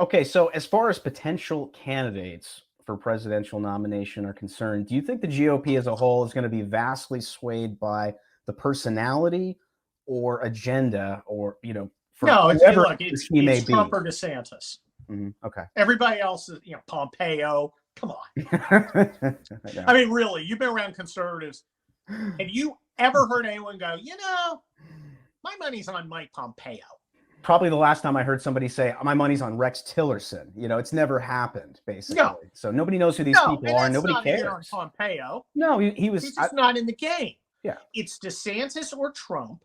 Okay, so as far as potential candidates for presidential nomination are concerned, do you think the GOP as a whole is going to be vastly swayed by the personality or agenda, or for No, whoever look, she may it's Trump be? or DeSantis. Okay. Everybody else is, Pompeo. Come on. Yeah. I mean, really, you've been around conservatives. Have you ever heard anyone go, my money's on Mike Pompeo? Probably the last time I heard somebody say, my money's on Rex Tillerson. It's never happened, basically. No. So nobody knows who these people are. Nobody not cares. on Pompeo. No, he was. He's just not in the game. Yeah. It's DeSantis or Trump.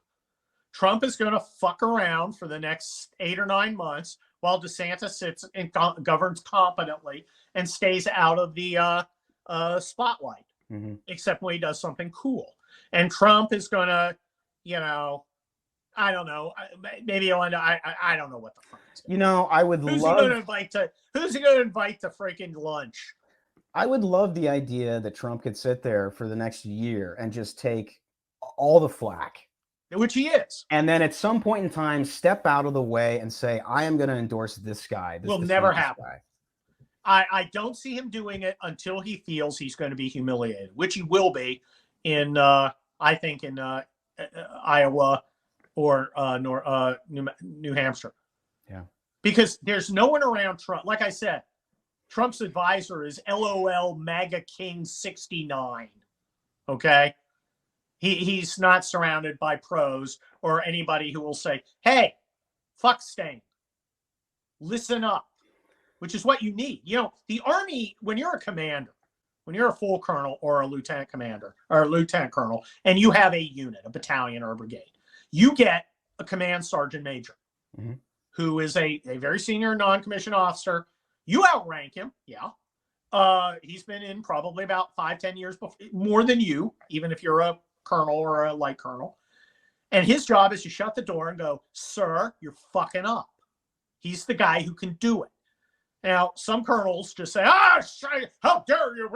Trump is going to fuck around for the next 8 or 9 months while DeSantis sits and governs competently and stays out of the spotlight, except when he does something cool. And Trump is going to, I don't know. Maybe he'll end up, I don't know what the fuck. I would Who's love. He going to invite to? Who's he going to invite to freaking lunch? I would love the idea that Trump could sit there for the next year and just take all the flack, which he is, and then at some point in time step out of the way and say, I am going to endorse this guy. This will never happen. I don't see him doing it until he feels he's going to be humiliated, which he will be in, I think, in Iowa or New Hampshire. Yeah. Because there's no one around Trump. Like I said, Trump's advisor is LOL MAGA King 69. Okay? He's not surrounded by pros or anybody who will say, hey, fuck Stain. Listen up. Which is what you need. The Army, when you're a commander, when you're a full colonel or a lieutenant commander or a lieutenant colonel, and you have a unit, a battalion or a brigade, you get a command sergeant major who is a very senior non-commissioned officer. You outrank him. Yeah. He's been in probably about 5-10 years before, more than you, even if you're a colonel or a light colonel. And his job is to shut the door and go, sir, you're fucking up. He's the guy who can do it. Now, some colonels just say, how dare you?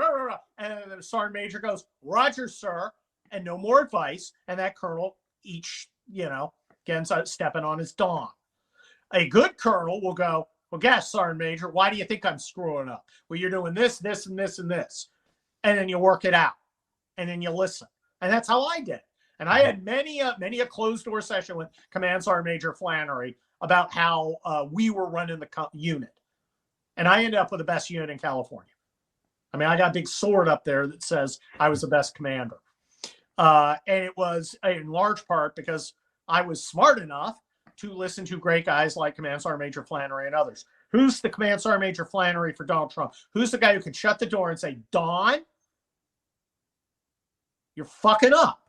And the sergeant major goes, Roger, sir, and no more advice. And that colonel each, again, stepping on his dong. A good colonel will go, well, guess, sergeant major, why do you think I'm screwing up? Well, you're doing this, this, and this, and this. And then you work it out. And then you listen. And that's how I did it. And I had many a closed-door session with Command Sergeant Major Flannery about how we were running the unit. And I ended up with the best unit in California. I mean, I got a big sword up there that says I was the best commander. And it was in large part because I was smart enough to listen to great guys like Command Sergeant Major Flannery and others. Who's the Command Sergeant Major Flannery for Donald Trump? Who's the guy who can shut the door and say, Don, you're fucking up.